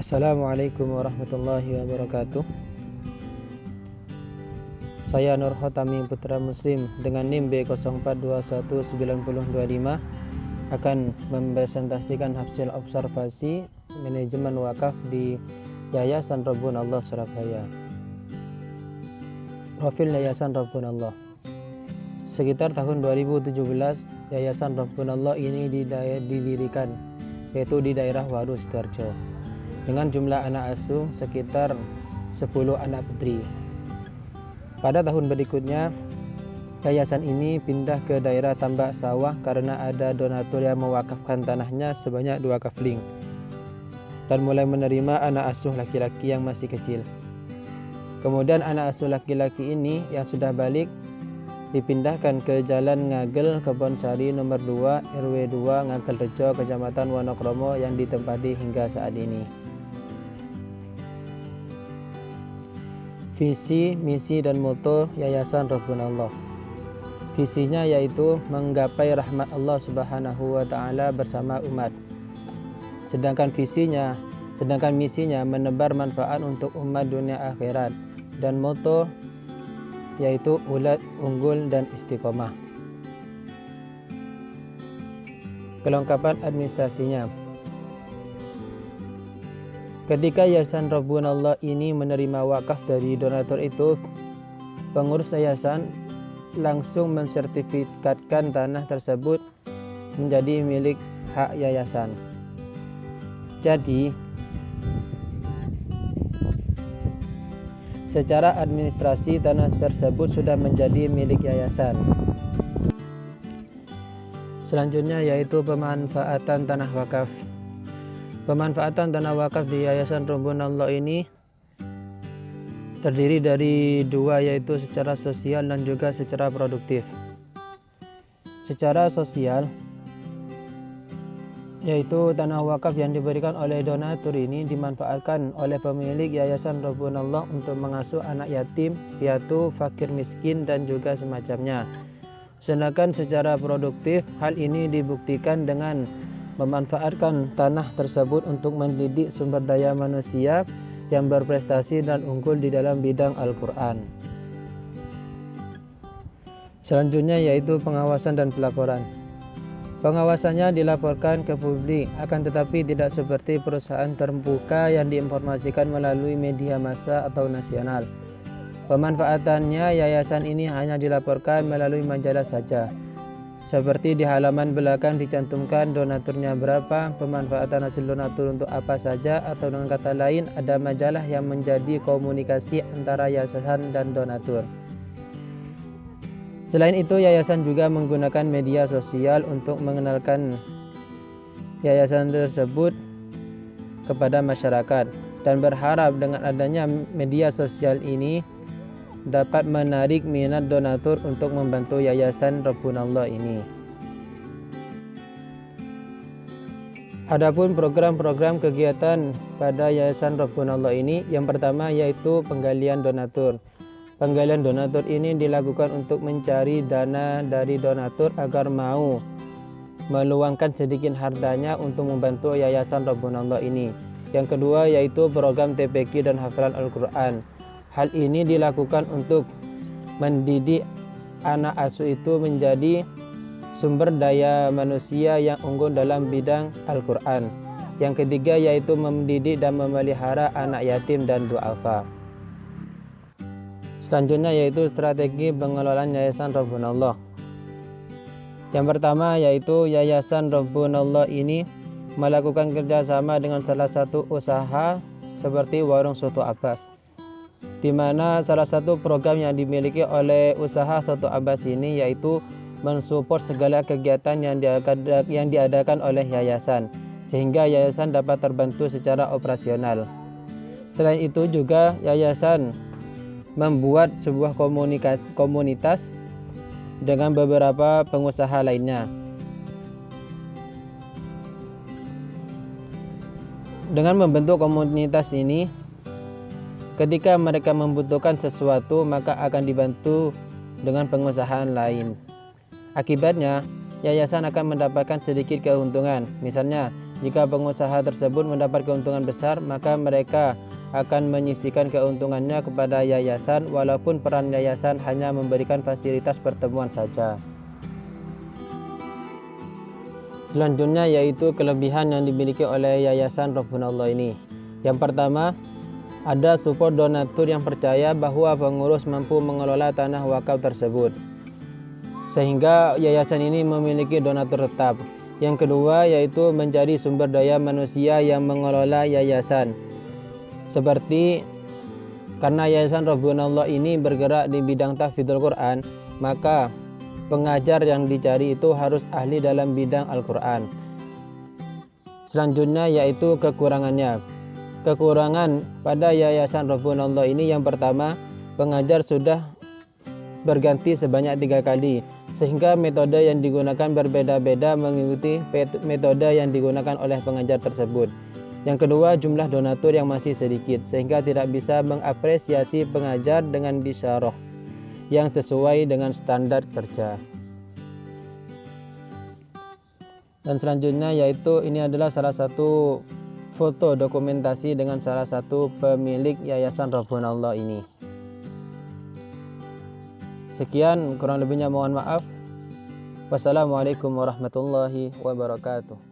Assalamualaikum warahmatullahi wabarakatuh. Saya Nur Khotami Putra Muslim dengan NIM B04219025 akan mempresentasikan hasil observasi manajemen wakaf di Yayasan Rabbun Allah Surabaya. Profil Yayasan Rabbun Allah. Sekitar tahun 2017, Yayasan Rabbun Allah ini didirikan, yaitu di daerah Waru, Sidoarjo, dengan jumlah anak asuh sekitar 10 anak putri. Pada tahun berikutnya, yayasan ini pindah ke daerah Tambak Sawah karena ada donatur yang mewakafkan tanahnya sebanyak 2 kafling dan mulai menerima anak asuh laki-laki yang masih kecil. Kemudian anak asuh laki-laki ini yang sudah balik dipindahkan ke Jalan Ngagel, Kebonsari nomor 2, RW 2, Ngagel Rejo, Kecamatan Wonokromo yang ditempati hingga saat ini. Visi, misi, dan moto Yayasan Rabbun Allah. Visinya yaitu menggapai rahmat Allah Subhanahu wa Ta'ala bersama umat. Sedangkan misinya menebar manfaat untuk umat dunia akhirat. Dan moto yaitu ulat, unggul, dan istiqomah. Kelengkapan administrasinya. Ketika Yayasan Rabbun Allah ini menerima wakaf dari donatur itu, pengurus yayasan langsung mensertifikatkan tanah tersebut menjadi milik hak yayasan. Jadi, secara administrasi tanah tersebut sudah menjadi milik yayasan. Selanjutnya yaitu pemanfaatan tanah wakaf. Pemanfaatan tanah wakaf di Yayasan Rabbun Allah ini terdiri dari 2, yaitu secara sosial dan juga secara produktif. Secara sosial, yaitu tanah wakaf yang diberikan oleh donatur ini dimanfaatkan oleh pemilik Yayasan Rabbun Allah untuk mengasuh anak yatim, piatu, fakir miskin, dan juga semacamnya. Sedangkan secara produktif, hal ini dibuktikan dengan memanfaatkan tanah tersebut untuk mendidik sumber daya manusia yang berprestasi dan unggul di dalam bidang Al-Quran. Selanjutnya yaitu pengawasan dan pelaporan. Pengawasannya dilaporkan ke publik, akan tetapi tidak seperti perusahaan terbuka yang diinformasikan melalui media massa atau nasional. Pemanfaatannya yayasan ini hanya dilaporkan melalui majalah saja. Seperti di halaman belakang dicantumkan donaturnya berapa, pemanfaatan hasil donatur untuk apa saja, atau dengan kata lain ada majalah yang menjadi komunikasi antara yayasan dan donatur. Selain itu, yayasan juga menggunakan media sosial untuk mengenalkan yayasan tersebut kepada masyarakat dan berharap dengan adanya media sosial ini dapat menarik minat donatur untuk membantu Yayasan Rabbun Allah ini. Adapun program-program kegiatan pada Yayasan Rabbun Allah ini, yang pertama yaitu penggalian donatur. Penggalian donatur ini dilakukan untuk mencari dana dari donatur agar mau meluangkan sedikit hartanya untuk membantu Yayasan Rabbun Allah ini. Yang kedua yaitu program TPQ dan hafalan Al-Quran. Hal ini dilakukan untuk mendidik anak asuh itu menjadi sumber daya manusia yang unggul dalam bidang Al-Quran. Yang ketiga yaitu mendidik dan memelihara anak yatim dan du'afa. Selanjutnya yaitu strategi pengelolaan Yayasan Rabbun Allah. Yang pertama yaitu Yayasan Rabbun Allah ini melakukan kerjasama dengan salah satu usaha seperti Warung Soto Abbas, di mana salah satu program yang dimiliki oleh usaha Soto Abbas ini yaitu mensupport segala kegiatan yang diadakan oleh yayasan, sehingga yayasan dapat terbantu secara operasional. Selain itu juga yayasan membuat sebuah komunitas dengan beberapa pengusaha lainnya. Dengan membentuk komunitas ini, ketika mereka membutuhkan sesuatu, maka akan dibantu dengan pengusahaan lain. Akibatnya, yayasan akan mendapatkan sedikit keuntungan. Misalnya, Jika pengusaha tersebut mendapat keuntungan besar, maka mereka akan menyisihkan keuntungannya kepada yayasan walaupun peran yayasan hanya memberikan fasilitas pertemuan saja. Selanjutnya yaitu kelebihan yang dimiliki oleh Yayasan Rabbunallah ini. Yang pertama, ada support donatur yang percaya bahwa pengurus mampu mengelola tanah wakaf tersebut, sehingga yayasan ini memiliki donatur tetap. Yang kedua yaitu menjadi sumber daya manusia yang mengelola yayasan. Seperti karena Yayasan Rabbunallah ini bergerak di bidang tahfidzul Quran, maka pengajar yang dicari itu harus ahli dalam bidang Al-Quran. Selanjutnya yaitu kekurangannya. Kekurangan pada Yayasan Rabbunallah ini yang pertama, pengajar sudah berganti sebanyak 3 kali, sehingga metode yang digunakan berbeda-beda mengikuti metode yang digunakan oleh pengajar tersebut. Yang kedua, jumlah donatur yang masih sedikit, sehingga tidak bisa mengapresiasi pengajar dengan bisyarah yang sesuai dengan standar kerja. Dan selanjutnya yaitu ini adalah salah satu foto dokumentasi dengan salah satu pemilik Yayasan Rabbunallah ini. Sekian, kurang lebihnya mohon maaf. Wassalamualaikum warahmatullahi wabarakatuh.